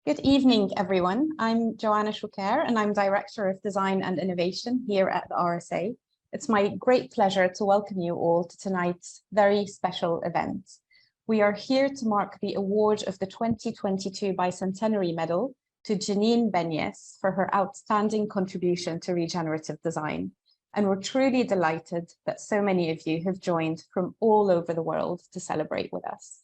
Good evening, everyone. I'm Joanna Schuker, and I'm Director of Design and Innovation here at the RSA. It's my great pleasure to welcome you all to tonight's very special event. We are here to mark the award of the 2022 Bicentenary Medal to Janine Benyus for her outstanding contribution to regenerative design. And we're truly delighted that so many of you have joined from all over the world to celebrate with us.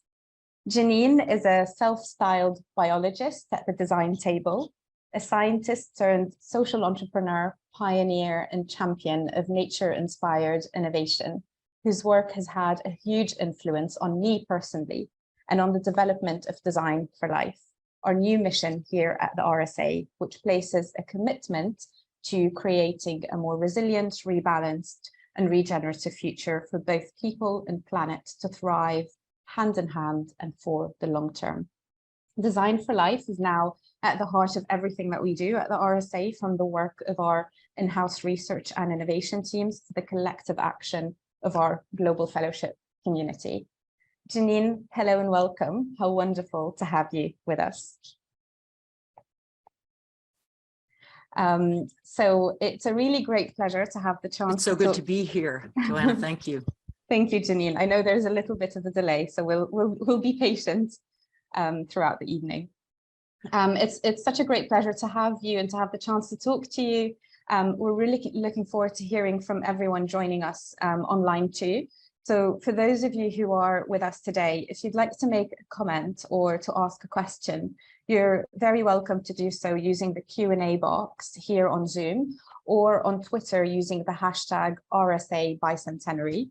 Janine is a self-styled biologist at the design table, a scientist turned social entrepreneur, pioneer, and champion of nature-inspired innovation, whose work has had a huge influence on me personally and on the development of Design for Life, our new mission here at the RSA, which places a commitment to creating a more resilient, rebalanced, and regenerative future for both people and planet to thrive hand in hand and for the long term. Design for Life is now at the heart of everything that we do at the RSA, from the work of our in-house research and innovation teams to the collective action of our global fellowship community. Janine, hello and welcome. How wonderful to have you with us. So it's a really great pleasure to have the chance. It's so good to be here, Joanna. Thank you. Thank you, Janine. I know there's a little bit of a delay, so we'll be patient throughout the evening. It's such a great pleasure to have you and to have the chance to talk to you. We're really looking forward to hearing from everyone joining us online too. So for those of you who are with us today, if you'd like to make a comment or to ask a question, you're very welcome to do so using the Q&A box here on Zoom or on Twitter using the hashtag RSA Bicentenary.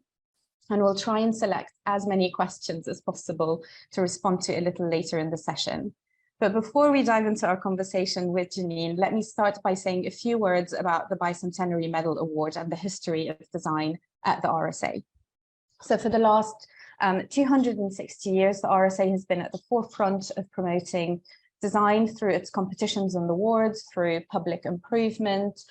And we'll try and select as many questions as possible to respond to a little later in the session. But before we dive into our conversation with Janine, let me start by saying a few words about the Bicentenary Medal Award and the history of design at the RSA. So for the last 260 years, the RSA has been at the forefront of promoting design through its competitions and awards, through public improvement,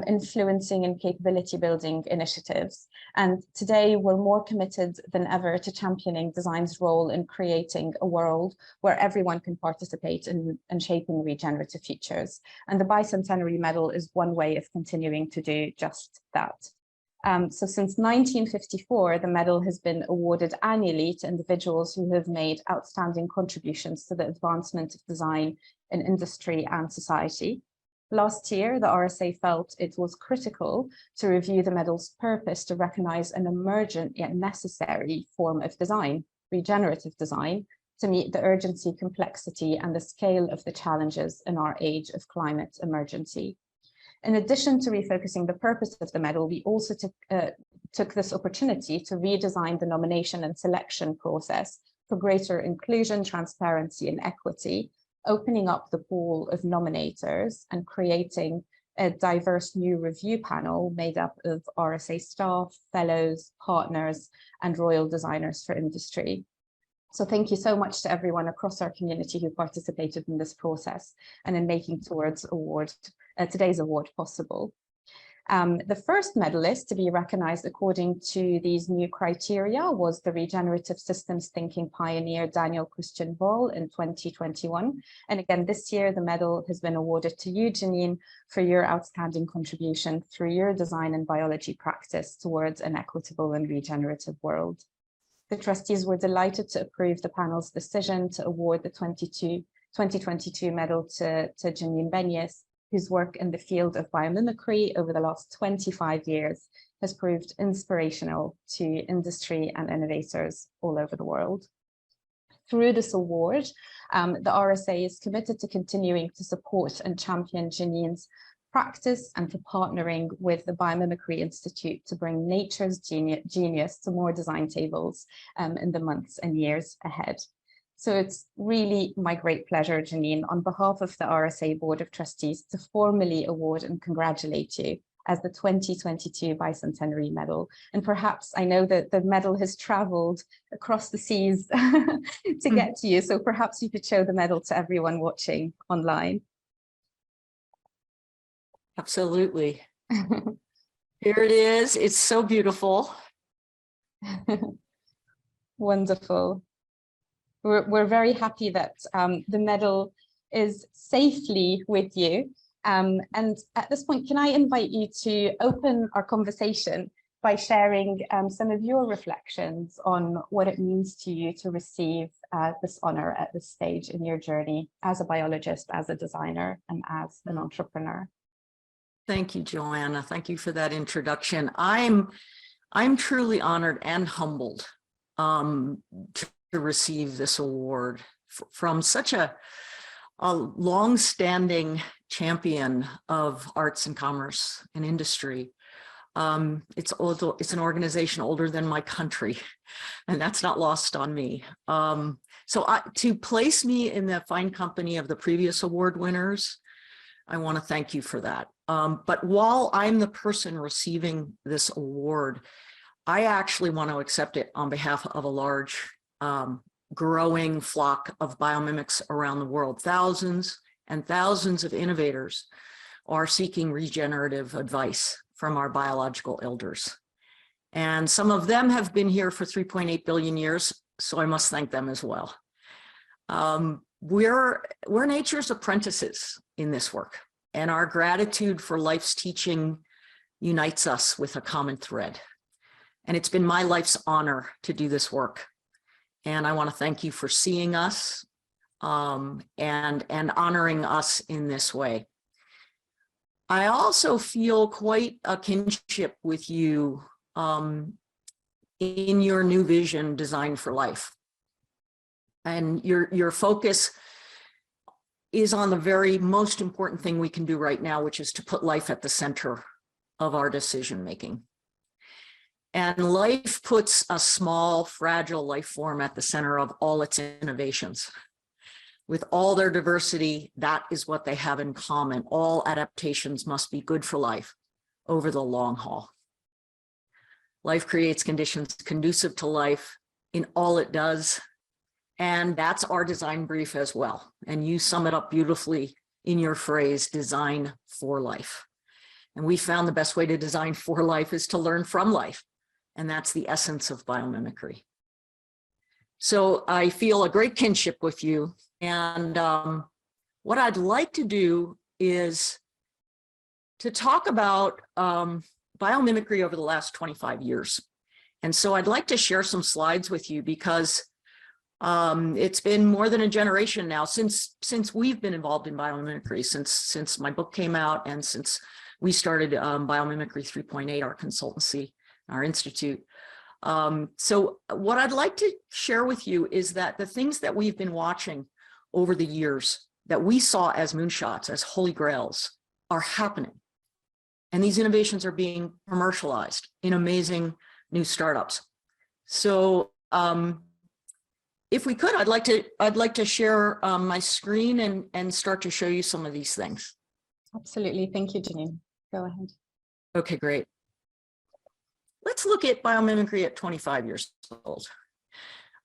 influencing and capability building initiatives. And today we're more committed than ever to championing design's role in creating a world where everyone can participate in shaping regenerative futures. And the Bicentenary Medal is one way of continuing to do just that. So since 1954, the medal has been awarded annually to individuals who have made outstanding contributions to the advancement of design in industry and society. Last year, the RSA felt it was critical to review the medal's purpose to recognize an emergent yet necessary form of design, regenerative design, to meet the urgency, complexity, and the scale of the challenges in our age of climate emergency. In addition to refocusing the purpose of the medal, we also took this opportunity to redesign the nomination and selection process for greater inclusion, transparency, and equity, opening up the pool of nominators and creating a diverse new review panel made up of RSA staff, fellows, partners, and royal designers for industry. So thank you so much to everyone across our community who participated in this process and in making towards today's award possible. The first medalist to be recognized according to these new criteria was the regenerative systems thinking pioneer Daniel Christian Ball in 2021. And again, this year, the medal has been awarded to you, Janine, for your outstanding contribution through your design and biology practice towards an equitable and regenerative world. The trustees were delighted to approve the panel's decision to award the 2022 medal to Janine Benyus, whose work in the field of biomimicry over the last 25 years has proved inspirational to industry and innovators all over the world. Through this award, the RSA is committed to continuing to support and champion Janine's practice and to partnering with the Biomimicry Institute to bring nature's genius to more design tables in the months and years ahead. So it's really my great pleasure, Janine, on behalf of the RSA Board of Trustees, to formally award and congratulate you as the 2022 Bicentenary Medal. And perhaps I know that the medal has traveled across the seas to get to you, so perhaps you could show the medal to everyone watching online. Absolutely. Here it is. It's so beautiful. Wonderful. We're very happy that the medal is safely with you. And at this point, can I invite you to open our conversation by sharing some of your reflections on what it means to you to receive this honor at this stage in your journey as a biologist, as a designer, and as an entrepreneur? Thank you, Joanna. Thank you for that introduction. I'm truly honored and humbled to receive this award from such a long-standing champion of arts and commerce and industry. It's an organization older than my country, and that's not lost on me. To place me in the fine company of the previous award winners, I want to thank you for that. But while I'm the person receiving this award, I actually want to accept it on behalf of a large, growing flock of biomimics around the world. Thousands and thousands of innovators are seeking regenerative advice from our biological elders. And some of them have been here for 3.8 billion years, so I must thank them as well. We're nature's apprentices in this work, and our gratitude for life's teaching unites us with a common thread. And it's been my life's honor to do this work. And I want to thank you for seeing us and honoring us in this way. I also feel quite a kinship with you in your new vision, Design for Life. And your focus is on the very most important thing we can do right now, which is to put life at the center of our decision making. And life puts a small, fragile life form at the center of all its innovations. With all their diversity, that is what they have in common. All adaptations must be good for life over the long haul. Life creates conditions conducive to life in all it does. And that's our design brief as well. And you sum it up beautifully in your phrase, design for life. And we found the best way to design for life is to learn from life. And that's the essence of biomimicry. So I feel a great kinship with you. And what I'd like to do is to talk about biomimicry over the last 25 years. And so I'd like to share some slides with you because it's been more than a generation now since we've been involved in biomimicry, since my book came out and since we started Biomimicry 3.8, our consultancy, our institute. So what I'd like to share with you is that the things that we've been watching over the years that we saw as moonshots, as holy grails, are happening. And these innovations are being commercialized in amazing new startups. So if we could, I'd like to share my screen and start to show you some of these things. Absolutely. Thank you, Janine. Go ahead. Okay, great. Let's look at biomimicry at 25 years old.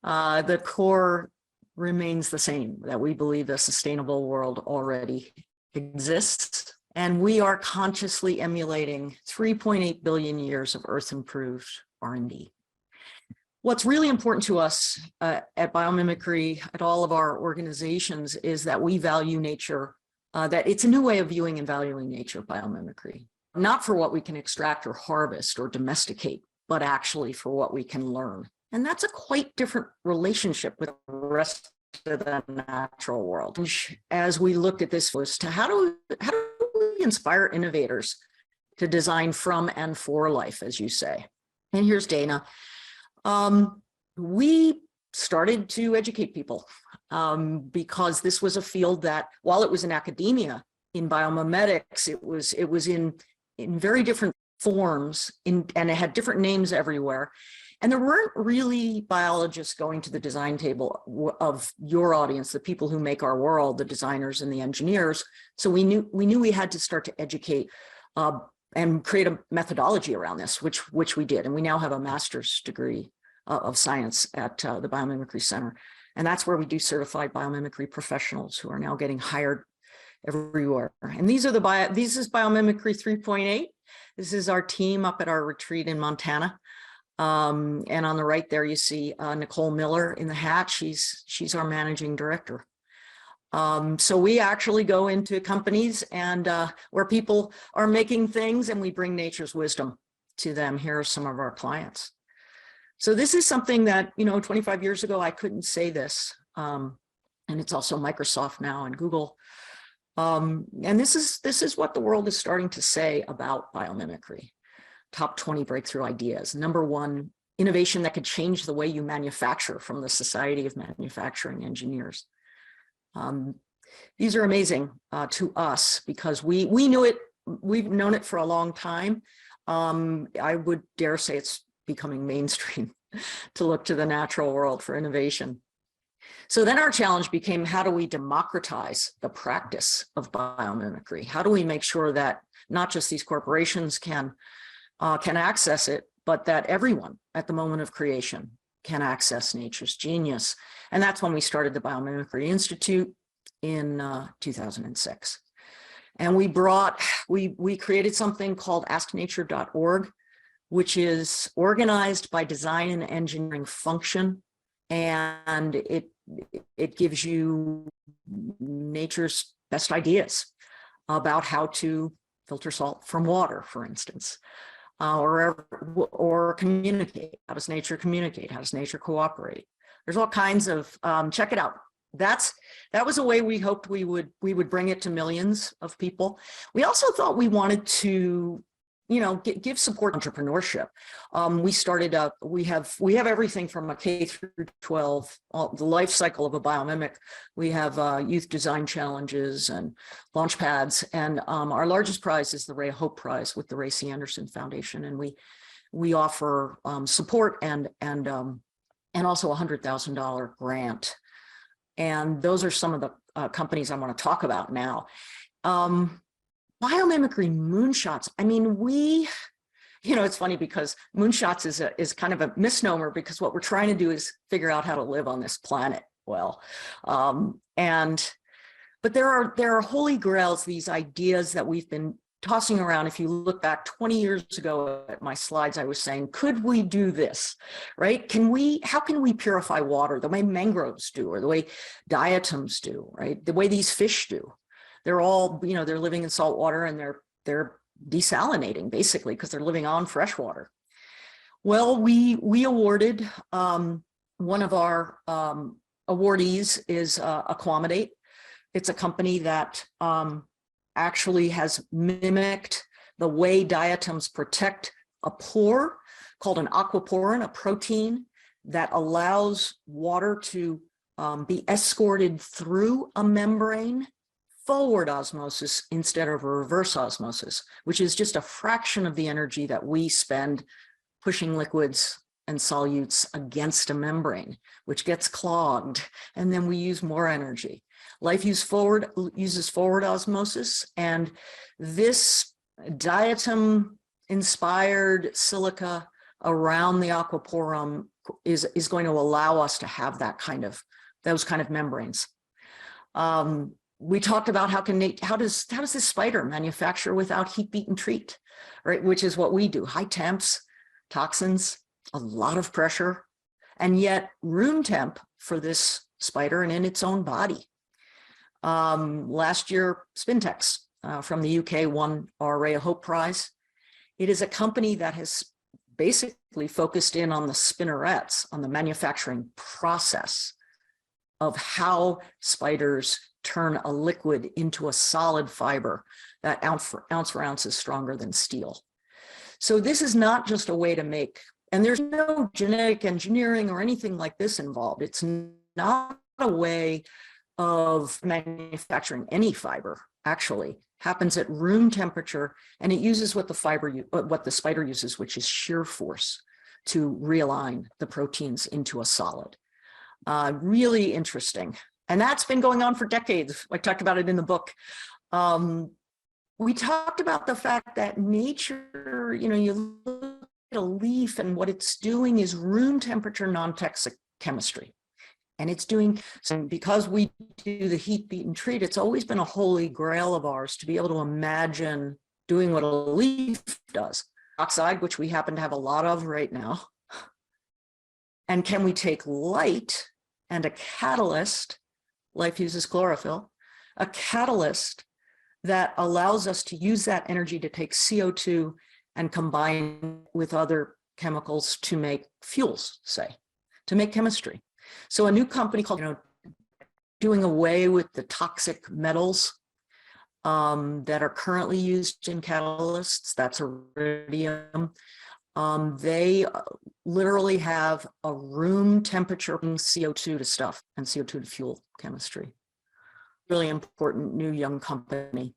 The core remains the same, that we believe a sustainable world already exists, and we are consciously emulating 3.8 billion years of Earth-improved R&D. What's really important to us at biomimicry, at all of our organizations, is that we value nature, that it's a new way of viewing and valuing nature, biomimicry. Not for what we can extract or harvest or domesticate, but actually for what we can learn. And that's a quite different relationship with the rest of the natural world. As we looked at this list, how do we inspire innovators to design from and for life, as you say? And here's Dana. We started to educate people because this was a field that, while it was in academia, in biomimetics, it was in very different forms, and it had different names everywhere. And there weren't really biologists going to the design table of your audience, the people who make our world, the designers and the engineers. So we knew we had to start to educate and create a methodology around this, which we did. And we now have a master's degree of science at the Biomimicry Center. And that's where we do certified biomimicry professionals who are now getting hired everywhere. And this is Biomimicry 3.8. This is our team up at our retreat in Montana. And on the right there, you see Nicole Miller in the hat. She's our managing director. So we actually go into companies and where people are making things, and we bring nature's wisdom to them. Here are some of our clients. So this is something that, 25 years ago, I couldn't say this. And it's also Microsoft now and Google. And this is what the world is starting to say about biomimicry. Top 20 breakthrough ideas. Number one, innovation that could change the way you manufacture, from the Society of Manufacturing Engineers. These are amazing to us because we knew it, we've known it for a long time. I would dare say it's becoming mainstream to look to the natural world for innovation. So then our challenge became, how do we democratize the practice of biomimicry? How do we make sure that not just these corporations can access it, but that everyone at the moment of creation can access nature's genius? And that's when we started the Biomimicry Institute in 2006. And we created something called asknature.org, which is organized by design and engineering function. And it gives you nature's best ideas about how to filter salt from water, for instance, or communicate. How does nature communicate? How does nature cooperate? There's all kinds of, check it out. That was a way we hoped we would bring it to millions of people. We also thought we wanted to, give support entrepreneurship. We started up, we have everything from a K through 12, the life cycle of a biomimic. We have youth design challenges and launch pads. And our largest prize is the Ray of Hope Prize with the Ray C. Anderson Foundation. And we offer support and also a $100,000 grant. And those are some of the companies I want to talk about now. Biomimicry moonshots. I mean, it's funny because moonshots is kind of a misnomer, because what we're trying to do is figure out how to live on this planet well. But there are holy grails, these ideas that we've been tossing around. If you look back 20 years ago at my slides, I was saying, could we do this, right? How can we purify water the way mangroves do, or the way diatoms do, right? The way these fish do. They're all, they're living in salt water, and they're desalinating basically because they're living on fresh water. Well, we awarded, one of our awardees is Aquamidate. It's a company that actually has mimicked the way diatoms protect a pore called an aquaporin, a protein that allows water to be escorted through a membrane, forward osmosis instead of reverse osmosis, which is just a fraction of the energy that we spend pushing liquids and solutes against a membrane, which gets clogged, and then we use more energy. Life uses forward osmosis, and this diatom-inspired silica around the aquaporin is going to allow us to have those kind of membranes. We talked about how does this spider manufacture without heat, beat, and treat, right? Which is what we do. High temps, toxins, a lot of pressure, and yet room temp for this spider and in its own body. Last year, Spintex from the UK won our Ray of Hope Prize. It is a company that has basically focused in on the spinnerets, on the manufacturing process of how spiders turn a liquid into a solid fiber that ounce for ounce is stronger than steel. So this is not just a way to make, and there's no genetic engineering or anything like this involved. It's not a way of manufacturing any fiber. Actually happens at room temperature, and it uses what the spider uses, which is shear force, to realign the proteins into a solid. Really interesting. And that's been going on for decades. I talked about it in the book. We talked about the fact that nature, you look at a leaf and what it's doing is room temperature non-toxic chemistry. And it's doing, so because we do the heat, beat, and treat, it's always been a holy grail of ours to be able to imagine doing what a leaf does. Oxide, which we happen to have a lot of right now. And can we take light and a catalyst life uses chlorophyll, a catalyst that allows us to use that energy to take CO2 and combine with other chemicals to make fuels, say, to make chemistry. So a new company called, doing away with the toxic metals that are currently used in catalysts, that's iridium. They literally have a room temperature CO2 to stuff and CO2 to fuel chemistry. Really important new young company.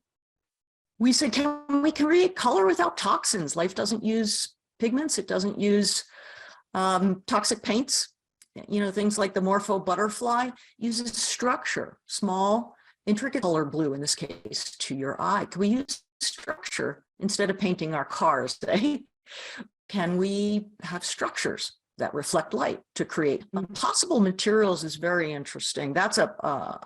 We said, can we create color without toxins? Life doesn't use pigments. It doesn't use toxic paints. Things like the Morpho butterfly uses structure, small, intricate color blue in this case to your eye. Can we use structure instead of painting our cars today? Can we have structures that reflect light to create possible materials? Is very interesting. That's a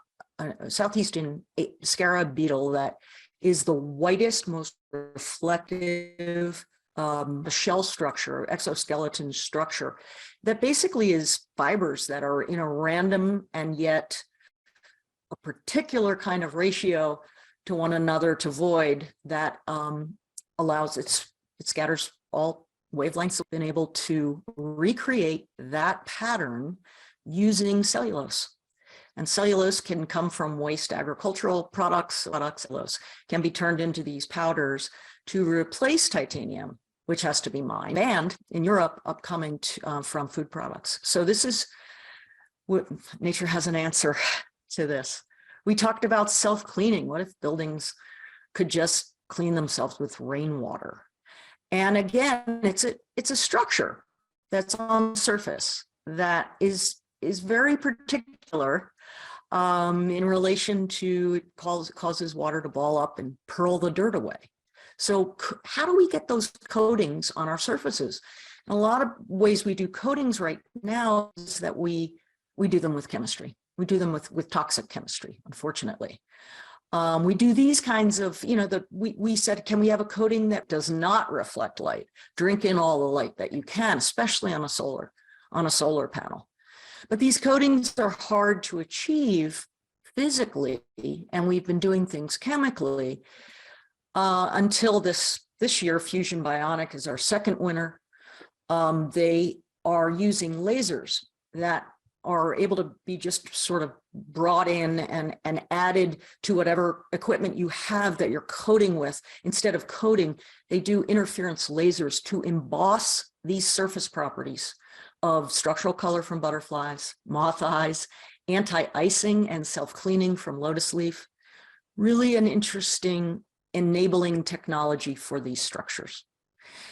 southeastern scarab beetle that is the whitest, most reflective shell structure, exoskeleton structure, that basically is fibers that are in a random and yet a particular kind of ratio to one another to void that allows it scatters all wavelengths. Been able to recreate that pattern using cellulose. And cellulose can come from waste agricultural products. Cellulose can be turned into these powders to replace titanium, which has to be mined, and in Europe, upcoming from food products. So this is what nature has an answer to this. We talked about self-cleaning. What if buildings could just clean themselves with rainwater? And again, it's a structure that's on the surface that is very particular in relation to, it causes water to ball up and pearl the dirt away. So how do we get those coatings on our surfaces? And a lot of ways we do coatings right now is that we do them with chemistry. We do them with toxic chemistry, unfortunately. We do these kinds of, we said, can we have a coating that does not reflect light? Drink in all the light that you can, especially on a solar panel. But these coatings are hard to achieve physically, and we've been doing things chemically until this year. Fusion Bionic is our second winner. They are using lasers that are able to be just sort of brought in and added to whatever equipment you have that you're coating with. Instead of coating, they do interference lasers to emboss these surface properties of structural color from butterflies, moth eyes, anti-icing and self-cleaning from lotus leaf. Really an interesting enabling technology for these structures.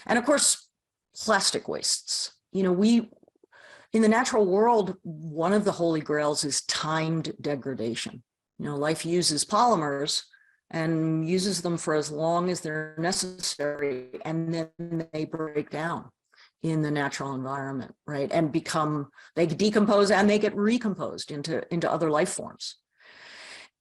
And of course, plastic wastes. In the natural world, one of the holy grails is timed degradation. Life uses polymers and uses them for as long as they're necessary, and then they break down in the natural environment, right? And they decompose and they get recomposed into other life forms.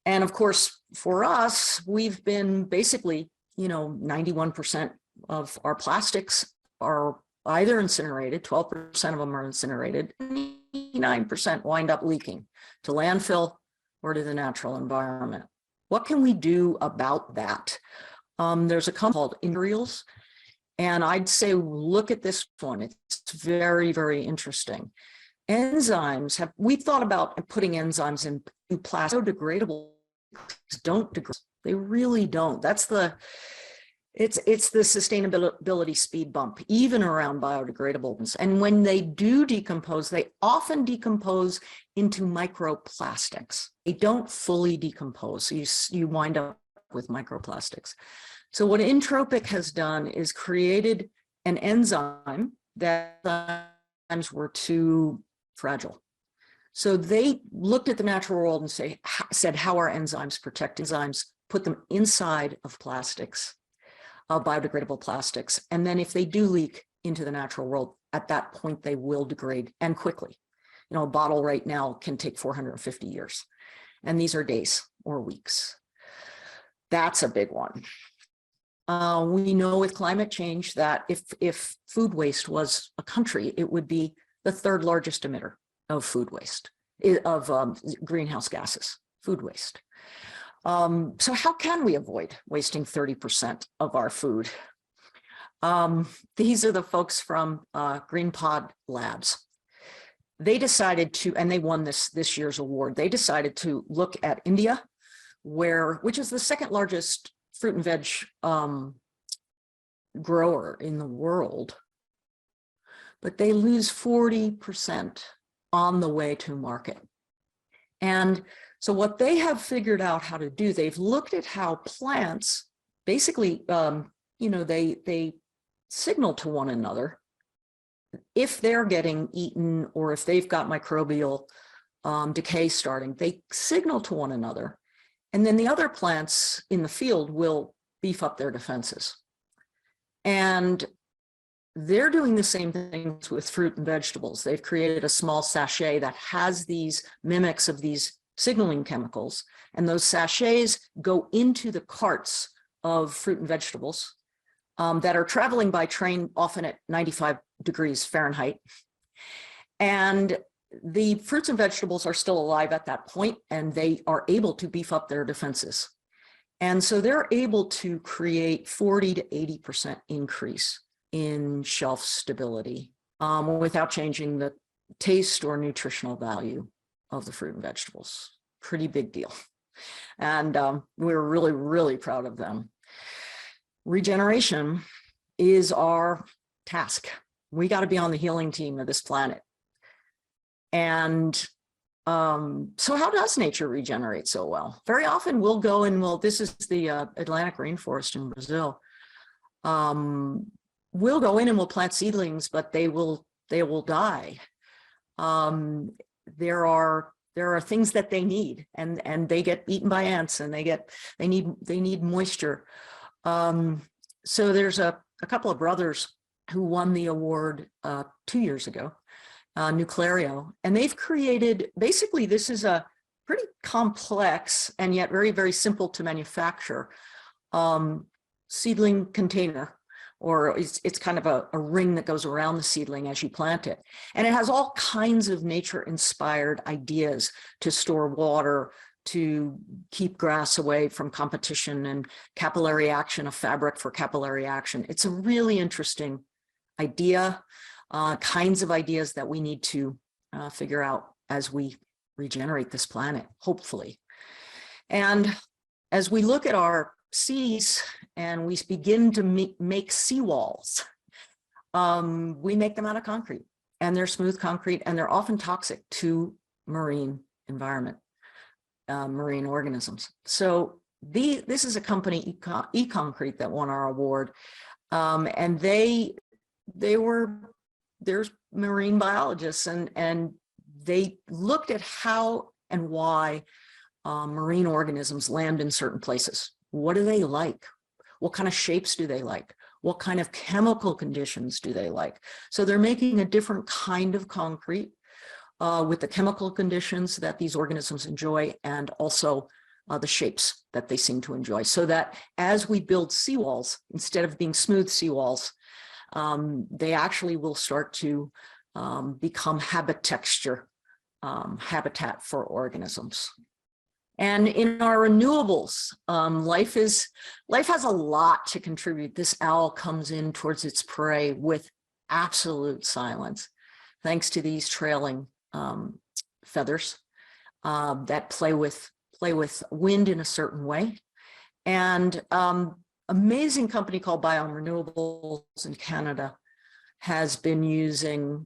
And of course, for us, we've been basically, 91% of our plastics are either incinerated, 12% of them are incinerated, 9% wind up leaking to landfill or to the natural environment. What can we do about that? There's a company called Innovators, and I'd say look at this one. It's very, very interesting. Enzymes we thought about putting enzymes in plastic. Biodegradable don't degrade. They really don't. It's the sustainability speed bump, even around biodegradables. And when they do decompose, they often decompose into microplastics. They don't fully decompose. So you wind up with microplastics. So what Entropic has done is created an enzyme that enzymes were too fragile. So they looked at the natural world and said, how are enzymes protect enzymes, put them inside of plastics, biodegradable plastics. And then if they do leak into the natural world, at that point, they will degrade, and quickly. A bottle right now can take 450 years. And these are days or weeks. That's a big one. We know with climate change that if food waste was a country, it would be the third largest emitter of food waste. greenhouse gases, food waste. So how can we avoid wasting 30% of our food? These are the folks from Green Pod Labs. They decided to, and they won this year's award, they decided to look at India, which is the second largest fruit and veg grower in the world, but they lose 40% on the way to market. And so what they have figured out how to do, they've looked at how plants basically, they signal to one another if they're getting eaten or if they've got microbial decay starting, they signal to one another. And then the other plants in the field will beef up their defenses. And they're doing the same things with fruit and vegetables. They've created a small sachet that has these mimics of these signaling chemicals, and those sachets go into the carts of fruit and vegetables that are traveling by train, often at 95 degrees Fahrenheit. And the fruits and vegetables are still alive at that point, and they are able to beef up their defenses. And so they're able to create 40 to 80% increase in shelf stability without changing the taste or nutritional value of the fruit and vegetables. Pretty big deal. And we're really, really proud of them. Regeneration is our task. We got to be on the healing team of this planet. And so how does nature regenerate so well? Very often we'll go and this is the Atlantic rainforest in Brazil. We'll go in and we'll plant seedlings, but they will die. There are things that they need, and they get eaten by ants, and they need moisture. So there's a couple of brothers who won the award 2 years ago, Nucleario, and they've created, basically this is a pretty complex and yet very, very simple to manufacture seedling container, or it's kind of a ring that goes around the seedling as you plant it. And it has all kinds of nature-inspired ideas to store water, to keep grass away from competition, and capillary action, a fabric for capillary action. It's a really interesting idea, kinds of ideas that we need to figure out as we regenerate this planet, hopefully. And as we look at our seas and we begin to make seawalls, we make them out of concrete, and they're smooth concrete, and they're often toxic to marine environment, marine organisms. So this is a company, E-Concrete, that won our award, and there's marine biologists, and they looked at how and why marine organisms land in certain places. What do they like? What kind of shapes do they like? What kind of chemical conditions do they like? So they're making a different kind of concrete with the chemical conditions that these organisms enjoy, and also the shapes that they seem to enjoy. So that as we build seawalls, instead of being smooth seawalls, they actually will start to become habitat for organisms. And in our renewables, life has a lot to contribute. This owl comes in towards its prey with absolute silence, thanks to these trailing feathers that play with wind in a certain way. And amazing company called Biorenewables in Canada has been using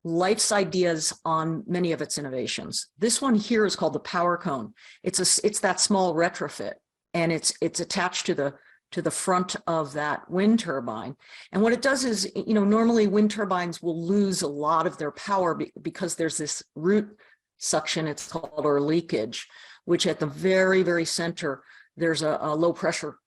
life's ideas on many of its innovations. This one here is called the Power Cone. It's that small retrofit, and it's attached to the front of that wind turbine. And what it does is, normally wind turbines will lose a lot of their power because there's this root suction, it's called, or leakage, which at the very, very center, there's a low pressure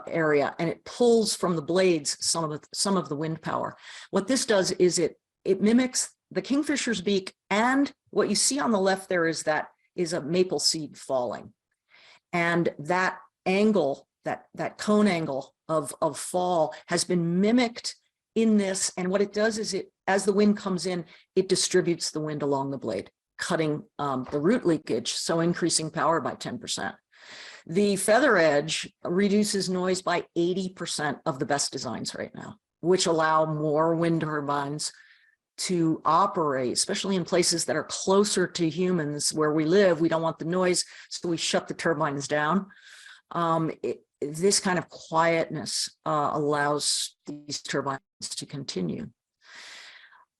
area, and it pulls from the blades some of the wind power. What this does is it mimics the kingfisher's beak, and what you see on the left there is a maple seed falling. And that angle, that cone angle of fall has been mimicked in this. And what it does is as the wind comes in, it distributes the wind along the blade. cutting the root leakage, so increasing power by 10%. The feather edge reduces noise by 80% of the best designs right now, which allow more wind turbines to operate, especially in places that are closer to humans where we live. We don't want the noise, so we shut the turbines down. This kind of quietness allows these turbines to continue.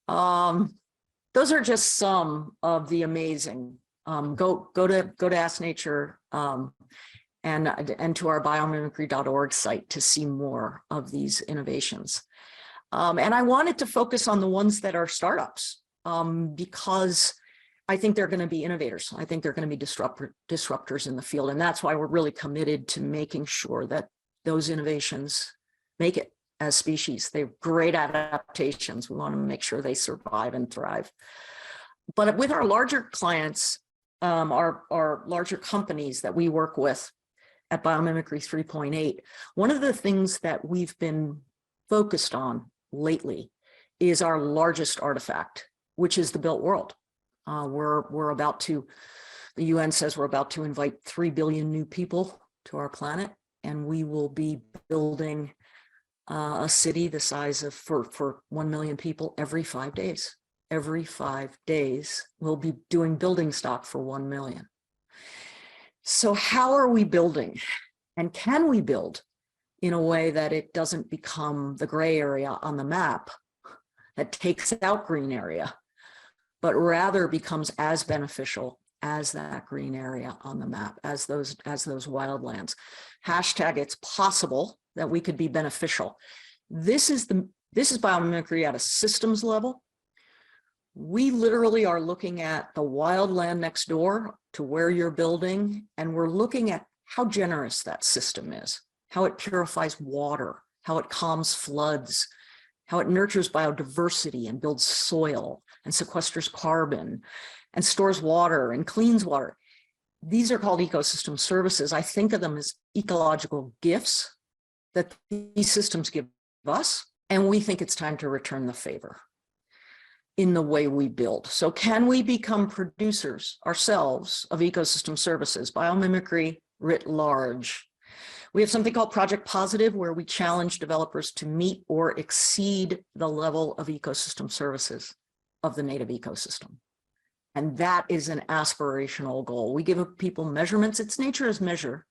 Those are just some of the amazing. Go to Ask Nature and to our biomimicry.org site to see more of these innovations. And I wanted to focus on the ones that are startups because I think they're going to be innovators. I think they're going to be disruptors in the field. And that's why we're really committed to making sure that those innovations make it as species. They're great adaptations. We want to make sure they survive and thrive. But with our larger clients, our larger companies that we work with at Biomimicry 3.8, one of the things that we've been focused on lately is our largest artifact, which is the built world. We're about to, the UN says we're about to invite 3 billion new people to our planet, and we will be building a city the size of, for 1 million people every 5 days. Every 5 days, we'll be doing building stock for 1 million. So how are we building? And can we build in a way that it doesn't become the gray area on the map that takes out green area, but rather becomes as beneficial as that green area on the map, as those wildlands. Hashtag it's possible that we could be beneficial. This is biomimicry at a systems level. We literally are looking at the wildland next door to where you're building, and we're looking at how generous that system is, how it purifies water, how it calms floods, how it nurtures biodiversity and builds soil and sequesters carbon and stores water and cleans water. These are called ecosystem services. I think of them as ecological gifts that these systems give us, and we think it's time to return the favor in the way we build. So can we become producers ourselves of ecosystem services, biomimicry writ large? We have something called Project Positive, where we challenge developers to meet or exceed the level of ecosystem services of the native ecosystem. And that is an aspirational goal. We give people measurements. It's nature as measure.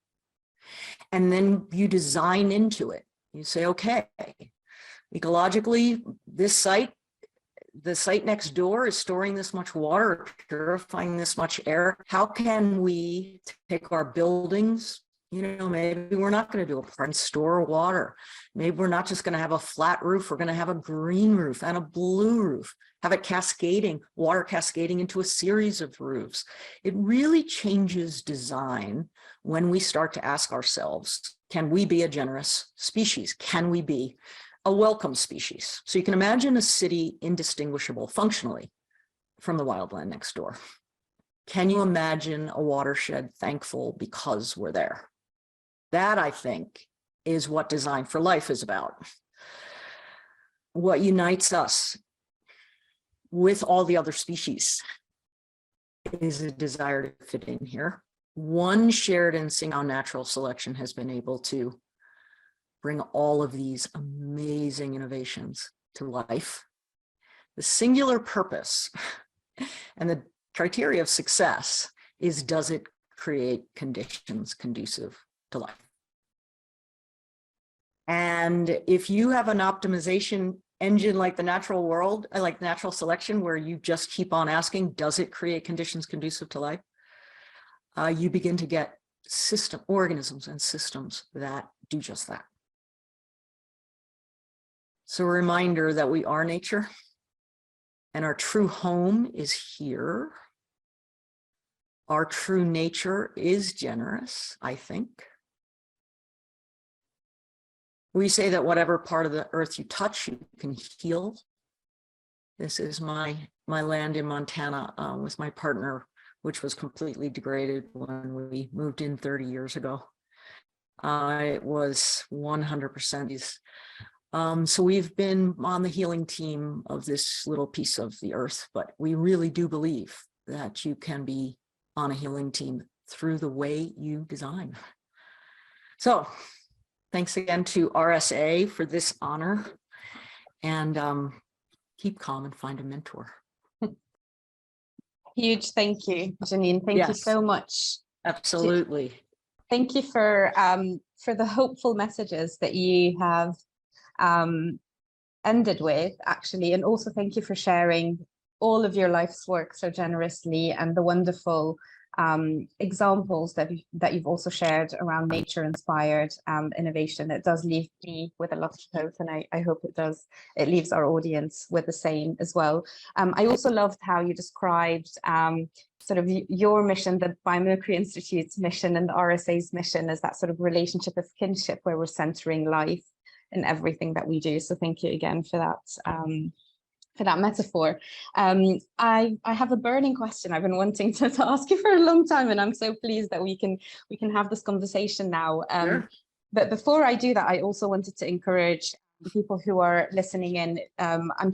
And then you design into it. You say, okay, ecologically, the site next door is storing this much water, purifying this much air. How can we take our buildings? Maybe we're not going to do a part and store water. Maybe we're not just going to have a flat roof. We're going to have a green roof and a blue roof, have it cascading, water cascading into a series of roofs. It really changes design when we start to ask ourselves, can we be a generous species? Can we be a welcome species? So you can imagine a city indistinguishable functionally from the wildland next door. Can you imagine a watershed thankful because we're there? That, I think, is what Design for Life is about. What unites us with all the other species is a desire to fit in here. One shared instinct how natural selection has been able to bring all of these amazing innovations to life. The singular purpose and the criteria of success is, does it create conditions conducive to life? And if you have an optimization engine like the natural world, like natural selection, where you just keep on asking, does it create conditions conducive to life? You begin to get organisms and systems that do just that. So a reminder that we are nature and our true home is here. Our true nature is generous, I think. We say that whatever part of the earth you touch, you can heal. This is my land in Montana with my partner, which was completely degraded when we moved in 30 years ago. It was 100%. So we've been on the healing team of this little piece of the earth, but we really do believe that you can be on a healing team through the way you design. So thanks again to RSA for this honor, and keep calm and find a mentor. Huge thank you, Janine. Thank you so much. Absolutely. Thank you for the hopeful messages that you have ended with, actually, and also thank you for sharing all of your life's work so generously, and the wonderful examples that you've also shared around nature-inspired innovation. It does leave me with a lot of hope, and I hope it leaves our audience with the same as well. I also loved how you described sort of your mission, the Biomimicry Institute's mission, and the RSA's mission as that sort of relationship of kinship, where we're centering life in everything that we do. So thank you again for that metaphor. I have a burning question I've been wanting to ask you for a long time, and I'm so pleased that we can have this conversation now. Sure. But before I do that, I also wanted to encourage people who are listening in. I'm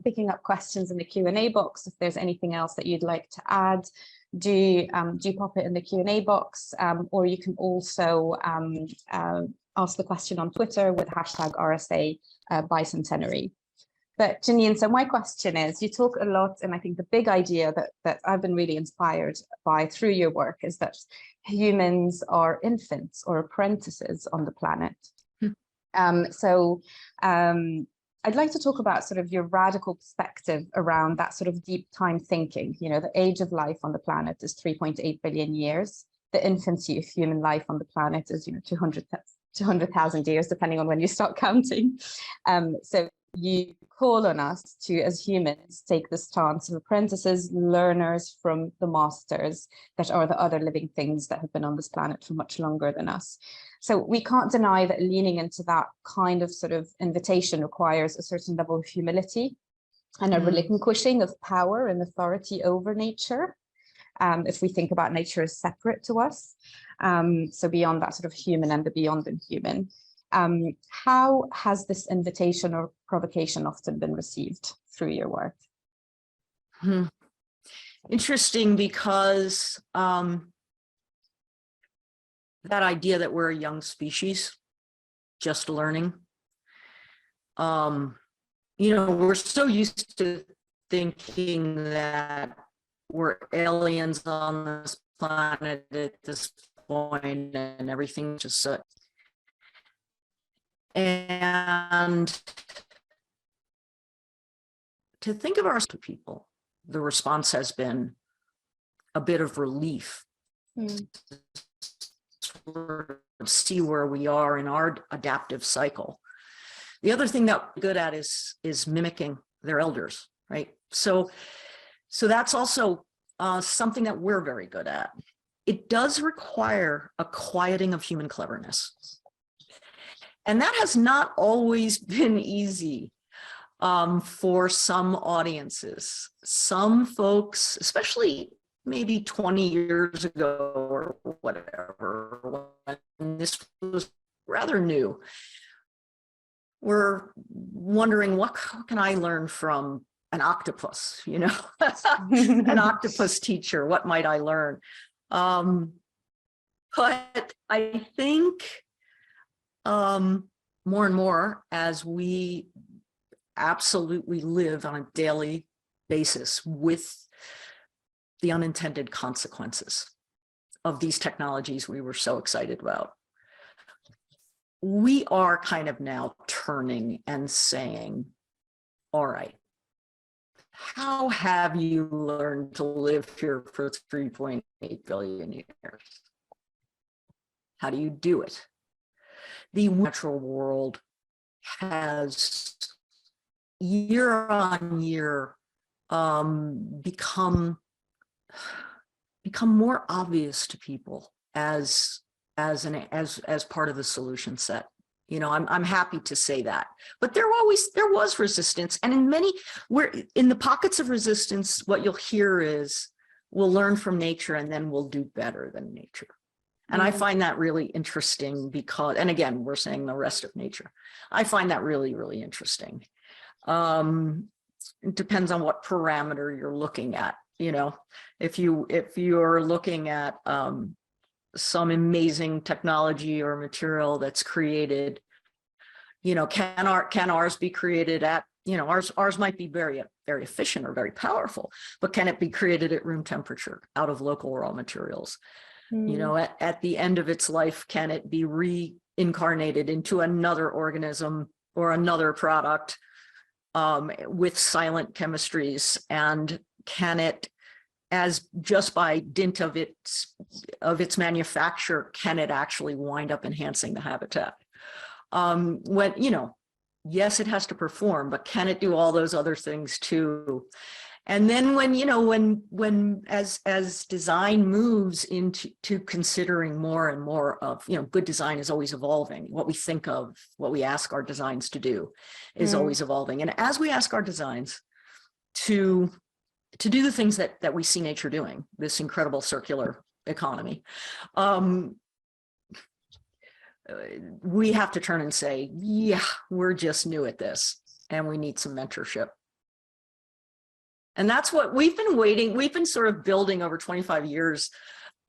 picking up questions in the Q&A box. If there's anything else that you'd like to add, do pop it in the Q&A box, or you can also ask the question on Twitter with hashtag RSA Bicentenary. But Janine, so my question is, you talk a lot, and I think the big idea that I've been really inspired by through your work is that humans are infants or apprentices on the planet. So I'd like to talk about sort of your radical perspective around that sort of deep time thinking. You know, the age of life on the planet is 3.8 billion years. The infancy of human life on the planet is, 200,000 years, depending on when you start counting. So you call on us to, as humans, take the stance of apprentices, learners from the masters that are the other living things that have been on this planet for much longer than us. So we can't deny that leaning into that kind of sort of invitation requires a certain level of humility and a relinquishing of power and authority over nature. If we think about nature as separate to us, so beyond that sort of human and the beyond in human. How has this invitation or provocation often been received through your work? Interesting, because that idea that we're a young species, just learning, we're so used to thinking that we're aliens on this planet at this point, and everything just so. And to think of ourselves to people, the response has been a bit of relief. See where we are in our adaptive cycle. The other thing that we're good at is mimicking their elders, right? So that's also something that we're very good at. It does require a quieting of human cleverness. And that has not always been easy for some audiences. Some folks, especially maybe 20 years ago or whatever, when this was rather new, were wondering, what can I learn from an octopus, an octopus teacher? What might I learn? But I think more and more, as we absolutely live on a daily basis with the unintended consequences of these technologies we were so excited about, we are kind of now turning and saying, all right, how have you learned to live here for 3.8 billion years? How do you do it? The natural world has year on year become more obvious to people as part of the solution set. I'm happy to say that, but there was resistance, and in the pockets of resistance, what you'll hear is, we'll learn from nature and then we'll do better than nature. And I find that really interesting because, and again, we're saying the rest of nature. I find that really, really interesting. It depends on what parameter you're looking at. You know, if you're looking at some amazing technology or material that's created, you know, can ours be created at, you know, ours might be very efficient or very powerful, but can it be created at room temperature out of local raw materials? You know, at the end of its life, can it be reincarnated into another organism or another product with silent chemistries? And can it, as just by dint of its manufacture, can it actually wind up enhancing the habitat? When, you know, yes, it has to perform, but can it do all those other things too? And then when, you know, when as design moves into considering more and more of, you know, good design is always evolving. What we think of, what we ask our designs to do is always evolving. And as we ask our designs to do the things that we see nature doing, this incredible circular economy, we have to turn and say, yeah, we're just new at this and we need some mentorship. And that's what we've been waiting. We've been sort of building over 25 years,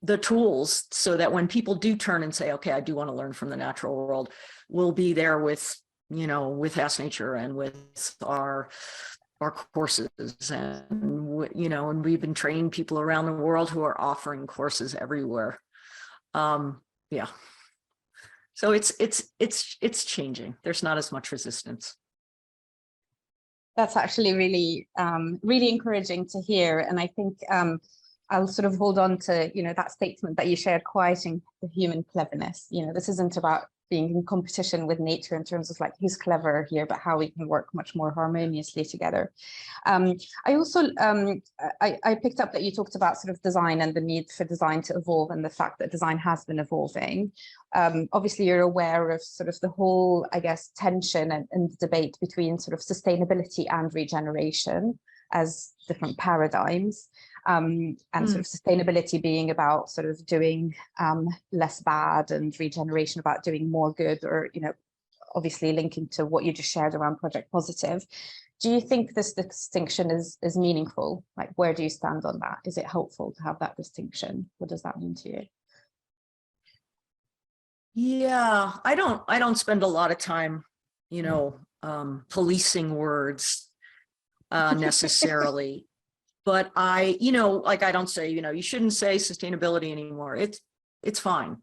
the tools so that when people do turn and say, okay, I do want to learn from the natural world, we'll be there with, you know, with Ask Nature and with our courses. And, you know, and we've been training people around the world who are offering courses everywhere. Yeah. So it's changing. There's not as much resistance. That's actually really, really encouraging to hear. And I think I'll sort of hold on to, you know, that statement that you shared, quieting the human cleverness. You know, this isn't about being in competition with nature in terms of like who's clever here, but how we can work much more harmoniously together. I also, I picked up that you talked about sort of design and the need for design to evolve and the fact that design has been evolving. Obviously, you're aware of sort of the whole, I guess, tension and debate between sort of sustainability and regeneration as different paradigms. And sort of sustainability being about sort of doing less bad and regeneration about doing more good, or, you know, obviously linking to what you just shared around Project Positive. Do you think this distinction is meaningful? Like, where do you stand on that? Is it helpful to have that distinction? What does that mean to you? Yeah, I don't spend a lot of time, you know, policing words necessarily. But you know, like I don't say, you know, you shouldn't say sustainability anymore. It's fine.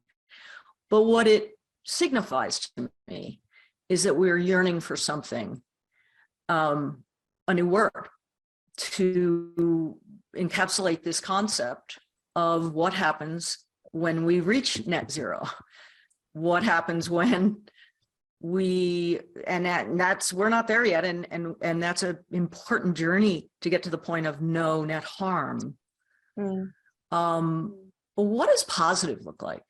But what it signifies to me is that we're yearning for something, a new word to encapsulate this concept of what happens when we reach net zero. What happens when we're not there yet, and that's an important journey to get to the point of no net harm. But what does positive look like?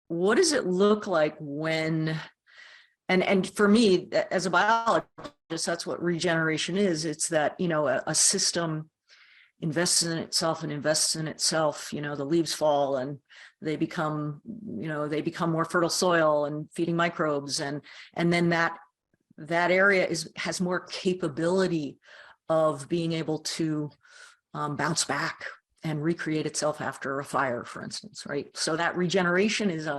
What does it look like when, and for me as a biologist, that's what regeneration is. It's that, you know, a system invests in itself and invests in itself. You know, the leaves fall and they become, you know, they become more fertile soil and feeding microbes, and then that area has more capability of being able to bounce back and recreate itself after a fire, for instance, right? So that regeneration is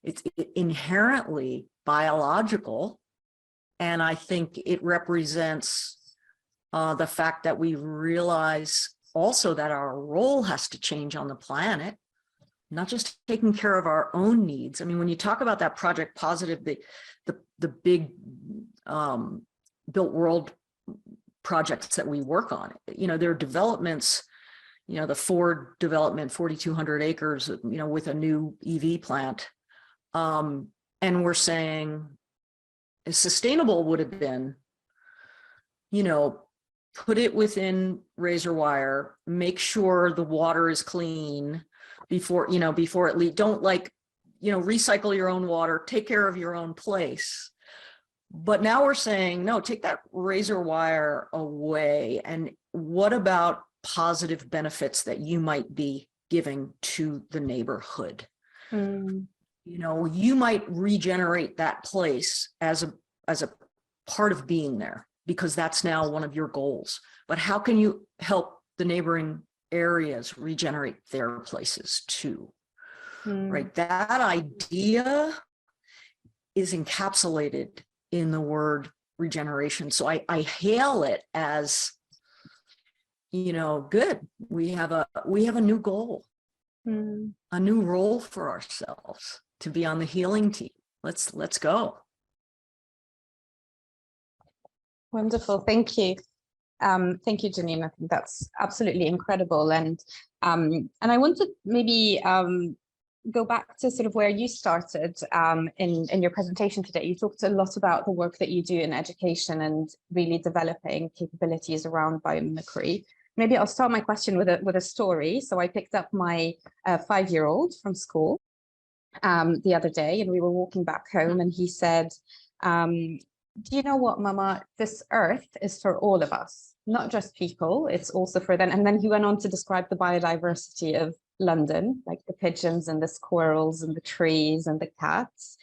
it's inherently biological, and I think it represents the fact that we realize also that our role has to change on the planet, not just taking care of our own needs. I mean, when you talk about that Project Positive, the big built world projects that we work on, you know, there are developments, you know, the Ford development, 4,200 acres, you know, with a new EV plant. And we're saying sustainable would have been, you know, put it within razor wire, make sure the water is clean before it leaves. Don't, like, you know, recycle your own water, take care of your own place. But now we're saying, no, take that razor wire away. And what about positive benefits that you might be giving to the neighborhood? You know, you might regenerate that place as a part of being there, because that's now one of your goals. But how can you help the neighboring areas regenerate their places too. Right? That idea is encapsulated in the word regeneration. So I hail it as, you know, good. We have a new goal, a new role for ourselves to be on the healing team. Let's go. Wonderful. Thank you. Thank you, Janine. I think that's absolutely incredible. And I want to maybe go back to sort of where you started in your presentation today. You talked a lot about the work that you do in education and really developing capabilities around biomimicry. Maybe I'll start my question with a story. So I picked up my 5-year-old from school the other day, and we were walking back home, and he said, do you know what, Mama, this earth is for all of us, not just people, it's also for them. And then he went on to describe the biodiversity of London, like the pigeons and the squirrels and the trees and the cats,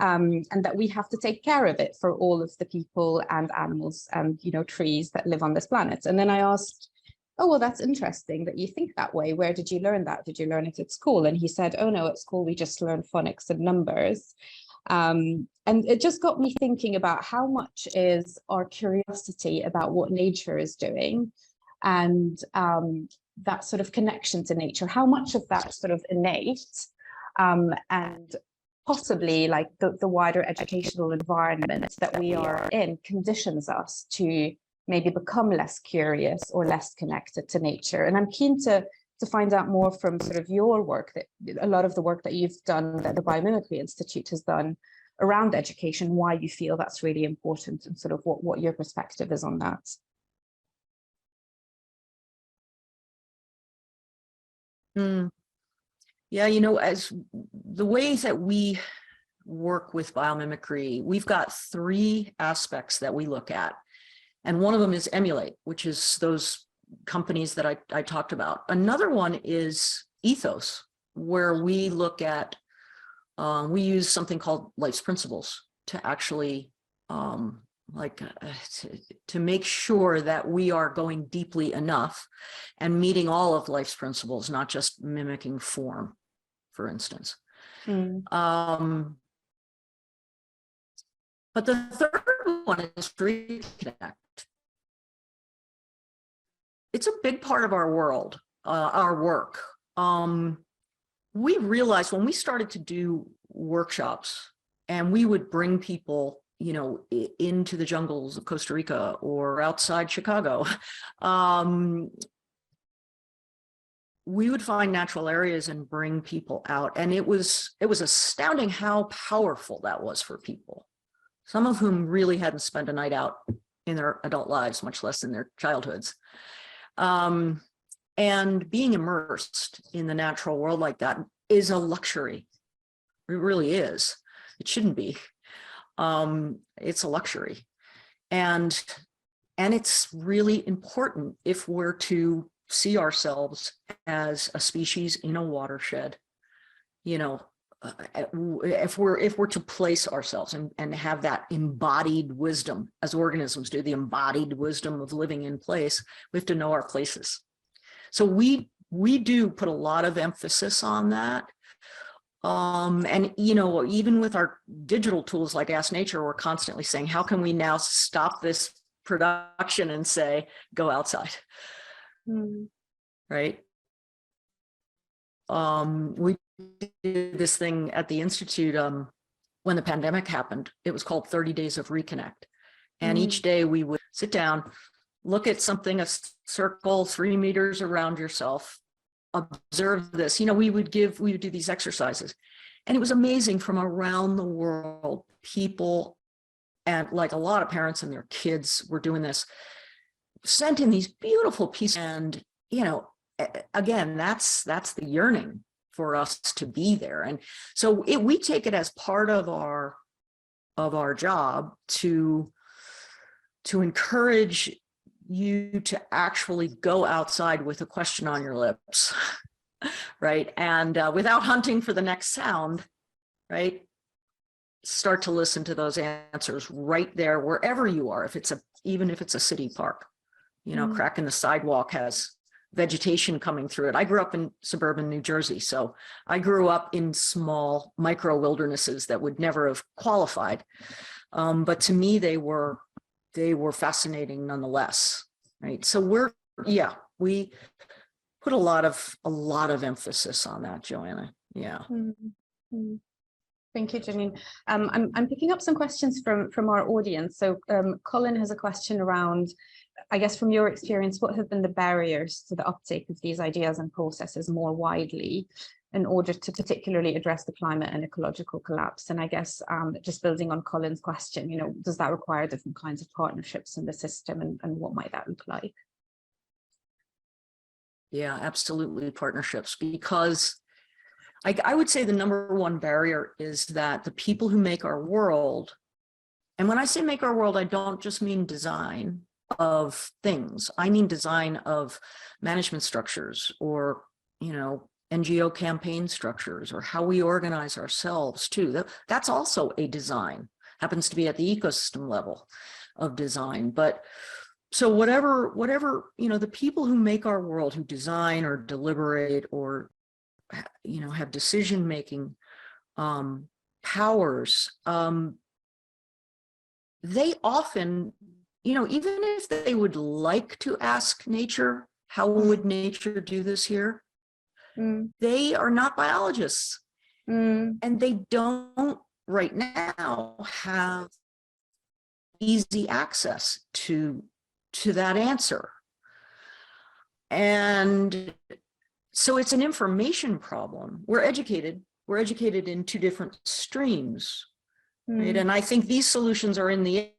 and that we have to take care of it for all of the people and animals and, you know, trees that live on this planet. And then I asked, oh, well, that's interesting that you think that way. Where did you learn that? Did you learn it at school? And he said, oh, no, at school we just learned phonics and numbers. And it just got me thinking about how much is our curiosity about what nature is doing and that sort of connection to nature, how much of that sort of innate and possibly like the wider educational environment that we are in conditions us to maybe become less curious or less connected to nature. And I'm keen to find out more from sort of your work, that a lot of the work that you've done, that the Biomimicry Institute has done around education, why you feel that's really important and sort of what your perspective is on that. Yeah, you know, as the ways that we work with biomimicry, we've got 3 aspects that we look at. And one of them is emulate, which is those companies that I talked about. Another one is ethos, where we look at, we use something called life's principles to actually to make sure that we are going deeply enough and meeting all of life's principles, not just mimicking form, for instance. But the third one is reconnect. It's a big part of our world, our work. We realized when we started to do workshops and we would bring people, you know, into the jungles of Costa Rica or outside Chicago, we would find natural areas and bring people out. And it was astounding how powerful that was for people, some of whom really hadn't spent a night out in their adult lives, much less in their childhoods. And being immersed in the natural world like that is a luxury. It really is. It shouldn't be. It's a luxury. And it's really important if we're to see ourselves as a species in a watershed, you know, if we're to place ourselves and have that embodied wisdom, as organisms do, the embodied wisdom of living in place, we have to know our places. So we do put a lot of emphasis on that. And, you know, even with our digital tools like Ask Nature, we're constantly saying, how can we now stop this production and say, go outside, right? We did this thing at the Institute when the pandemic happened. It was called 30 Days of Reconnect. And each day we would sit down, look at something, a circle 3 meters around yourself, observe this. You know, we would do these exercises. And it was amazing from around the world, people, and like a lot of parents and their kids were doing this, sent in these beautiful pieces. And, you know, again, that's the yearning for us to be there. And so we take it as part of our job to encourage you to actually go outside with a question on your lips, right? And without hunting for the next sound, right? Start to listen to those answers right there, wherever you are. Even if it's a city park, you know, cracking the sidewalk has vegetation coming through it. I grew up in suburban New Jersey, so I grew up in small micro wildernesses that would never have qualified. But to me, they were fascinating nonetheless, right? So we put a lot of emphasis on that, Joanna. Yeah. Mm-hmm. Thank you, Janine. I'm picking up some questions from our audience. So Colin has a question around, I guess, from your experience, what have been the barriers to the uptake of these ideas and processes more widely in order to particularly address the climate and ecological collapse? And I guess just building on Colin's question, you know, does that require different kinds of partnerships in the system, and what might that look like? Yeah, absolutely, partnerships, because I would say the number one barrier is that the people who make our world, and when I say make our world, I don't just mean design of things. I mean design of management structures, or, you know, NGO campaign structures, or how we organize ourselves too. That's also a design, happens to be at the ecosystem level of design. But so whatever, you know, the people who make our world, who design or deliberate or, you know, have decision-making powers, they often, you know, even if they would like to ask nature, how would nature do this here? They are not biologists, and they don't right now have easy access to that answer. And so it's an information problem. We're educated in two different streams, right? And I think these solutions are in the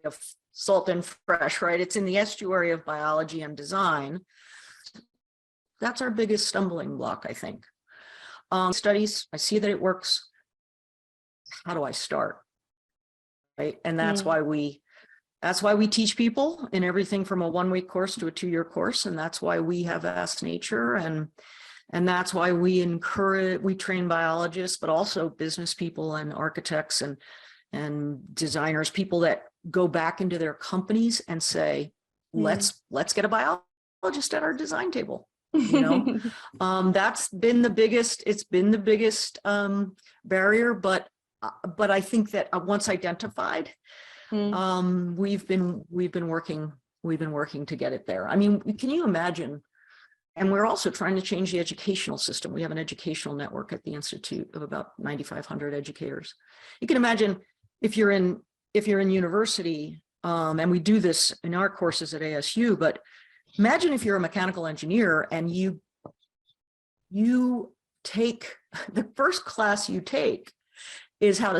of salt and fresh, right? It's in the estuary of biology and design. That's our biggest stumbling block, I think. Studies, I see that it works. How do I start? Right. And that's why we teach people in everything from a 1-week course to a 2-year course. And that's why we have Ask Nature, and that's why we train biologists, but also business people and architects and designers, people that go back into their companies and say, let's get a biologist at our design table. You know, that's been the biggest, barrier, but I think that once identified, we've been working to get it there. I mean, can you imagine? And we're also trying to change the educational system. We have an educational network at the Institute of about 9,500 educators. You can imagine if you're in university, and we do this in our courses at ASU, but imagine if you're a mechanical engineer and you take the first class you take is how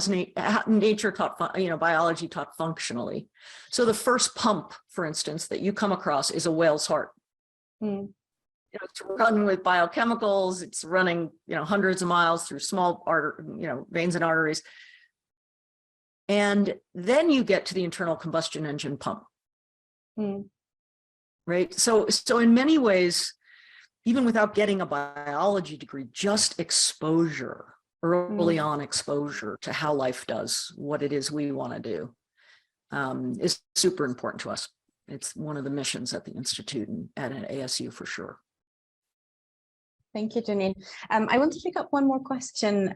nature taught, you know, biology taught functionally. So the first pump, for instance, that you come across is a whale's heart. You know, it's run with biochemicals. It's running, you know, hundreds of miles through small veins and arteries. And then you get to the internal combustion engine pump. Right. So in many ways, even without getting a biology degree, just exposure, early on exposure to how life does what it is we want to do, is super important to us. It's one of the missions at the Institute and at an ASU for sure. Thank you, Janine. I want to pick up one more question.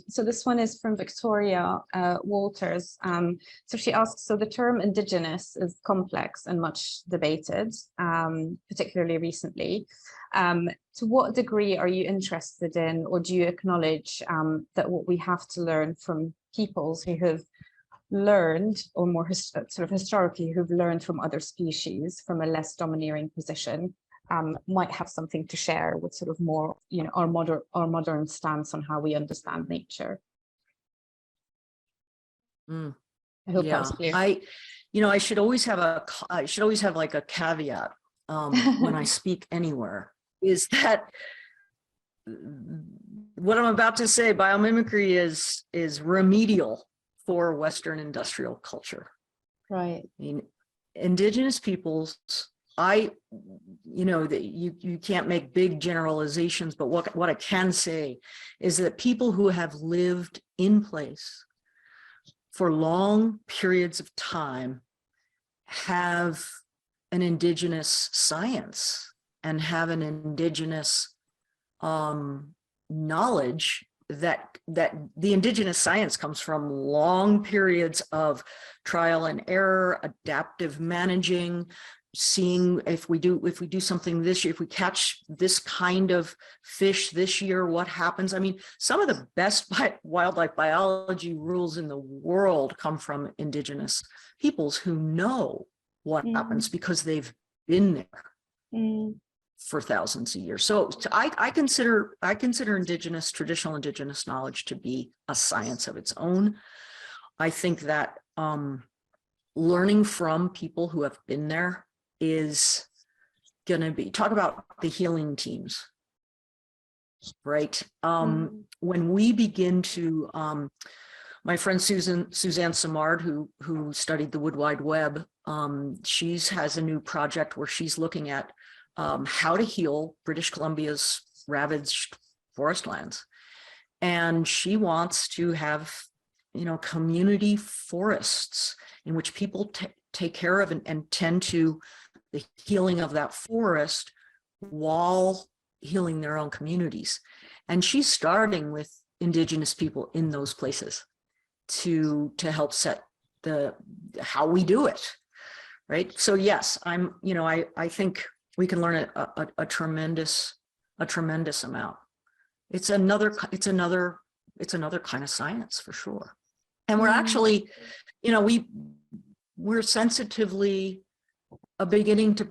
So this one is from Victoria Walters. So she asks, so the term indigenous is complex and much debated, particularly recently. To what degree are you interested in, or do you acknowledge that what we have to learn from peoples who have learned, or more sort of historically, who've learned from other species from a less domineering position, might have something to share with sort of more, you know, our modern stance on how we understand nature? I hope that was clear. I should always have like a caveat when I speak anywhere, is that what I'm about to say, biomimicry is remedial for Western industrial culture. Right. I mean, indigenous peoples, you can't make big generalizations, but what I can say is that people who have lived in place for long periods of time have an indigenous science and have an indigenous knowledge that the indigenous science comes from long periods of trial and error, adaptive managing, seeing if we do something this year, if we catch this kind of fish this year, what happens? I mean, some of the best wildlife biology rules in the world come from indigenous peoples who know what happens because they've been there for thousands of years. So I consider traditional indigenous knowledge to be a science of its own. I think that learning from people who have been there is going to be, talk about the healing teams, right? When we begin to, my friend Suzanne Simard, who studied the Wood Wide Web, she has a new project where she's looking at how to heal British Columbia's ravaged forest lands. And she wants to have, community forests in which people take care of and tend to the healing of that forest while healing their own communities. And she's starting with indigenous people in those places to help set how we do it, right? So yes, I think we can learn a tremendous amount. It's another kind of science for sure. And we're actually, we're sensitively beginning to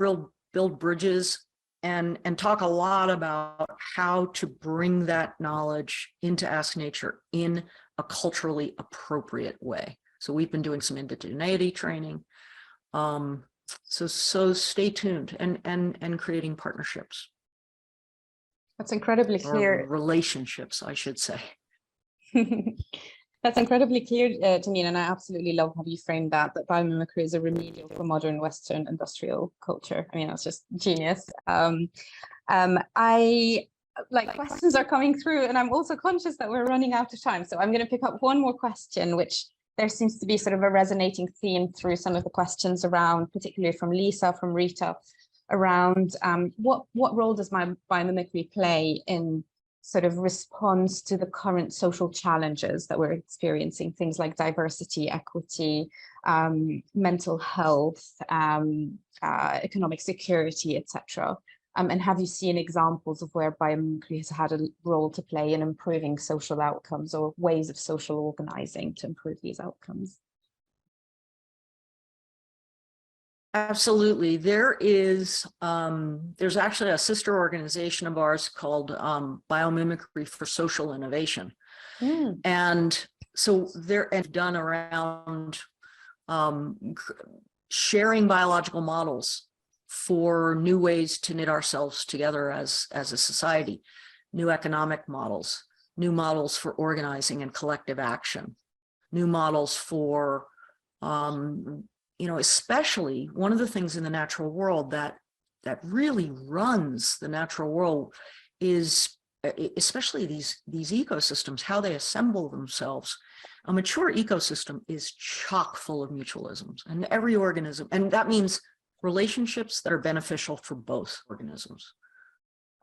build bridges and talk a lot about how to bring that knowledge into Ask Nature in a culturally appropriate way. So we've been doing some indigeneity training. So stay tuned and creating partnerships. That's incredibly clear. Or relationships, I should say. That's incredibly clear to me, and I absolutely love how you framed that biomimicry is a remedial for modern Western industrial culture. I mean, that's just genius. Questions are coming through, and I'm also conscious that we're running out of time. So I'm going to pick up one more question, which there seems to be sort of a resonating theme through some of the questions around, particularly from Lisa, from Rita, around what role does my biomimicry play in sort of response to the current social challenges that we're experiencing, things like diversity, equity, mental health, economic security, etc. And have you seen examples of where biomimicry has had a role to play in improving social outcomes or ways of social organizing to improve these outcomes? Absolutely. There's actually a sister organization of ours called Biomimicry for Social Innovation. And so they're done around sharing biological models for new ways to knit ourselves together as a society, new economic models, new models for organizing and collective action, new models for especially one of the things in the natural world that really runs the natural world is especially these ecosystems, how they assemble themselves. A mature ecosystem is chock full of mutualisms, and every organism, and that means relationships that are beneficial for both organisms.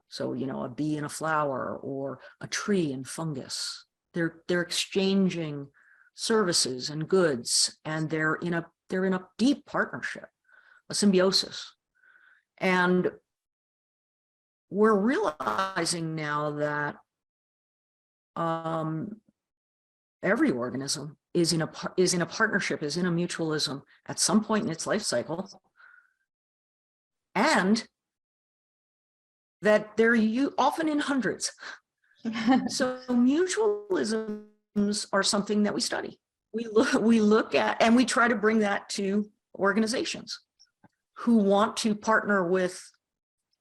So, a bee and a flower, or a tree and fungus, they're exchanging services and goods, and they're in a deep partnership, a symbiosis. And we're realizing now that every organism is in a partnership, is in a mutualism at some point in its life cycle, and that they're often in hundreds. So mutualisms are something that we study. We look at, and we try to bring that to organizations who want to partner with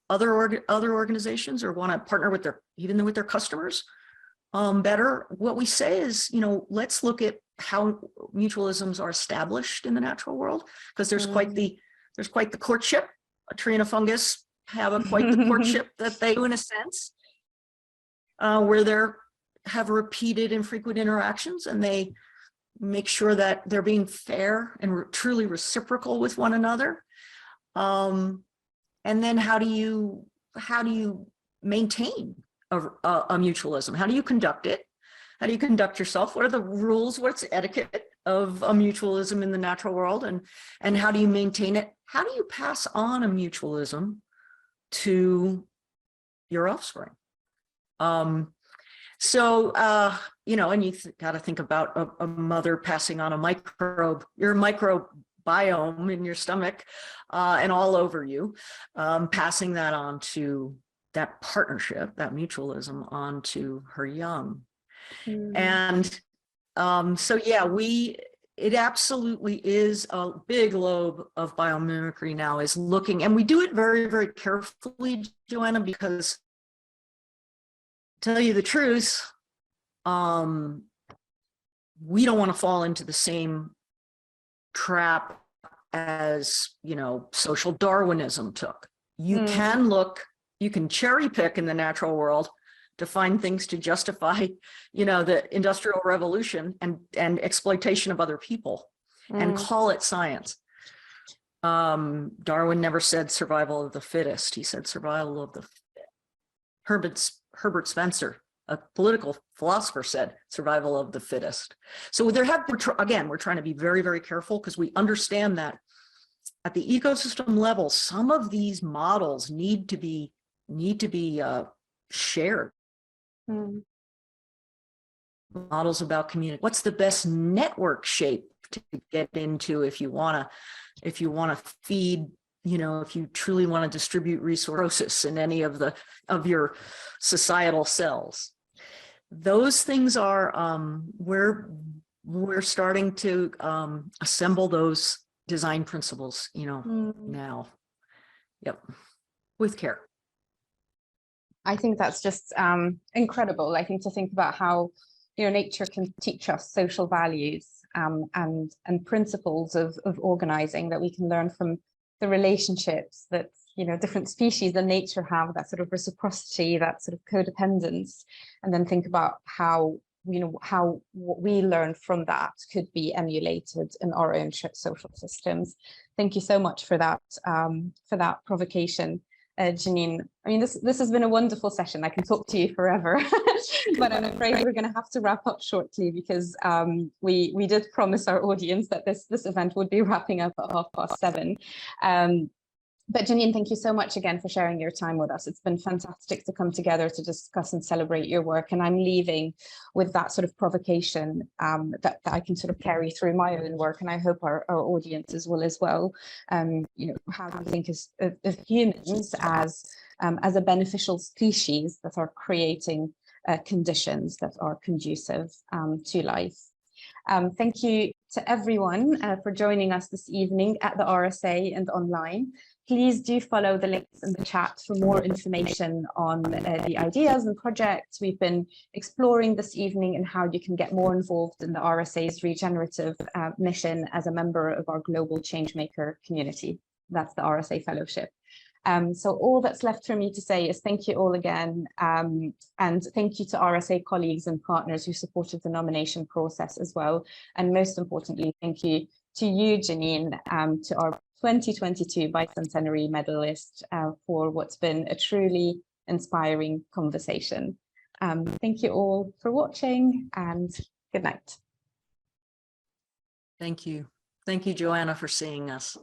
other organizations, or want to partner with even with their customers better. What we say is, let's look at how mutualisms are established in the natural world, because there's quite the courtship. A tree and a fungus have quite the courtship that they do, in a sense, where they have repeated and frequent interactions, and they make sure that they're being fair and truly reciprocal with one another. And then how do you maintain a mutualism? How do you conduct it? How do you conduct yourself? What are the rules? What's the etiquette of a mutualism in the natural world? And how do you maintain it? How do you pass on a mutualism to your offspring? You know, and you got to think about a mother passing on a microbe, your microbiome in your stomach and all over you, passing that on to that partnership, that mutualism onto her young. And so, yeah, it absolutely is a big lobe of biomimicry now is looking, and we do it very, very carefully, Joanna, because to tell you the truth, we don't want to fall into the same trap as, you know, social Darwinism took. You can look, you can cherry pick in the natural world to find things to justify, you know, the Industrial Revolution and exploitation of other people and call it science. Darwin never said survival of the fittest. He said survival of the fit. Herbert Spencer, a political philosopher, said survival of the fittest. So again, we're trying to be very, very careful because we understand that at the ecosystem level, some of these models need to be shared. Models about community. What's the best network shape to get into if you want to feed, you know, if you truly want to distribute resources in any of your societal cells? Those things are we're starting to assemble those design principles, you know, now. Yep, with care. I think that's just incredible. I think to think about how, you know, nature can teach us social values and principles of organizing that we can learn from the relationships that, you know, different species in nature have, that sort of reciprocity, that sort of codependence, and then think about how, you know, how what we learn from that could be emulated in our own social systems. Thank you so much for that provocation. Janine, I mean, this has been a wonderful session. I can talk to you forever, but I'm afraid we're going to have to wrap up shortly because we did promise our audience that this event would be wrapping up at 7:30. But Janine, thank you so much again for sharing your time with us. It's been fantastic to come together to discuss and celebrate your work. And I'm leaving with that sort of provocation that I can sort of carry through my own work. And I hope our audiences will as well. You know, how do you think of humans as a beneficial species that are creating conditions that are conducive to life? Thank you to everyone for joining us this evening at the RSA and online. Please do follow the links in the chat for more information on the ideas and projects we've been exploring this evening and how you can get more involved in the RSA's regenerative mission as a member of our global changemaker community. That's the RSA Fellowship. So all that's left for me to say is thank you all again, and thank you to RSA colleagues and partners who supported the nomination process as well. And most importantly, thank you to you, Janine, to our 2022 Bicentenary Medalist for what's been a truly inspiring conversation. Thank you all for watching and good night. Thank you. Thank you, Joanna, for seeing us.